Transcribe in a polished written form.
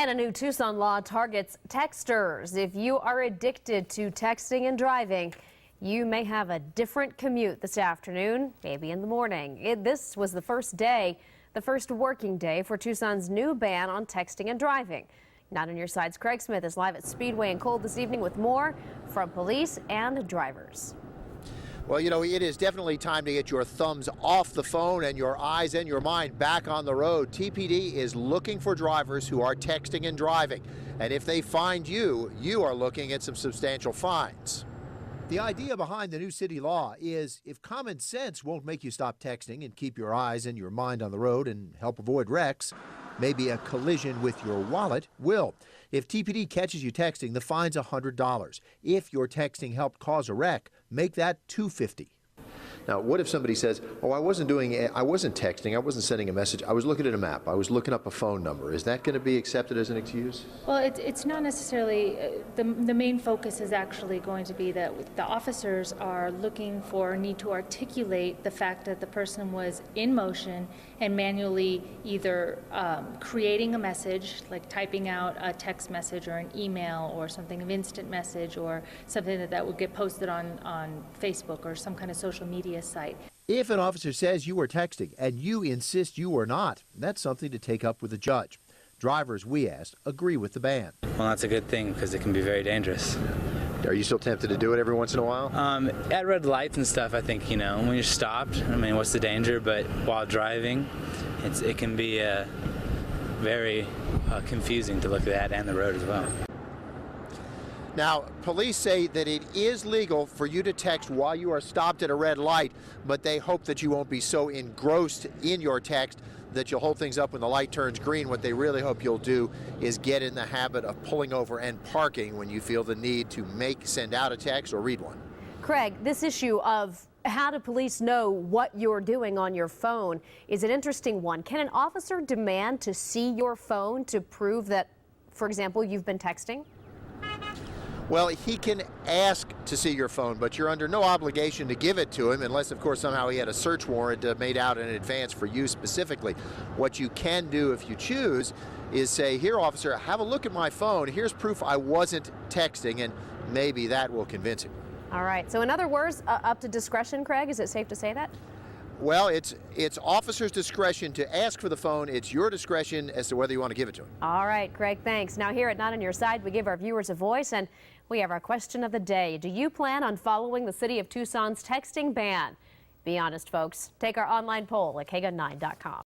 And a new Tucson law targets texters. If you are addicted to texting and driving, you may have a different commute this afternoon, maybe in the morning. This was the first working day for Tucson's new ban on texting and driving. Not on your sides, Craig Smith is live at Speedway and Cold this evening with more from police and drivers. Well, you know, it is definitely time to get your thumbs off the phone and your eyes and your mind back on the road. TPD is looking for drivers who are texting and driving. And if they find you, you are looking at some substantial fines. The idea behind the new city law is if common sense won't make you stop texting and keep your eyes and your mind on the road and help avoid wrecks, maybe a collision with your wallet will. If TPD catches you texting, the fine's $100. If your texting helped cause a wreck, make that $250. Now, what if somebody says, oh, I wasn't texting, I wasn't sending a message, I was looking at a map, I was looking up a phone number. Is that going to be accepted as an excuse? Well, it's not necessarily, the main focus is actually going to be that the officers are looking for, need to articulate the fact that the person was in motion and manually either creating a message, like typing out a text message or an email or something of instant message or something that would get posted on Facebook or some kind of social media site. If an officer says you were texting and you insist you were not, that's something to take up with the judge. Drivers, we asked, agree with the ban. Well, that's a good thing because it can be very dangerous. Are you still tempted to do it every once in a while? At red lights and stuff, I think, you know, when you're stopped, I mean, what's the danger? But while driving, it can be very confusing to look at and the road as well. Now, police say that it is legal for you to text while you are stopped at a red light, but they hope that you won't be so engrossed in your text that you'll hold things up when the light turns green. What they really hope you'll do is get in the habit of pulling over and parking when you feel the need to send out a text or read one. Craig, this issue of how do police know what you're doing on your phone is an interesting one. Can an officer demand to see your phone to prove that, for example, you've been texting? Well, he can ask to see your phone, but you're under no obligation to give it to him unless, of course, somehow he had a search warrant made out in advance for you specifically. What you can do if you choose is say, here, officer, have a look at my phone. Here's proof I wasn't texting, and maybe that will convince him. All right. So in other words, up to discretion, Craig? Is it safe to say that? Well, it's officer's discretion to ask for the phone. It's your discretion as to whether you want to give it to him. All right, Craig, thanks. Now here at Not on Your Side, we give our viewers a voice, and we have our question of the day. Do you plan on following the city of Tucson's texting ban? Be honest, folks. Take our online poll at KGUN9.com.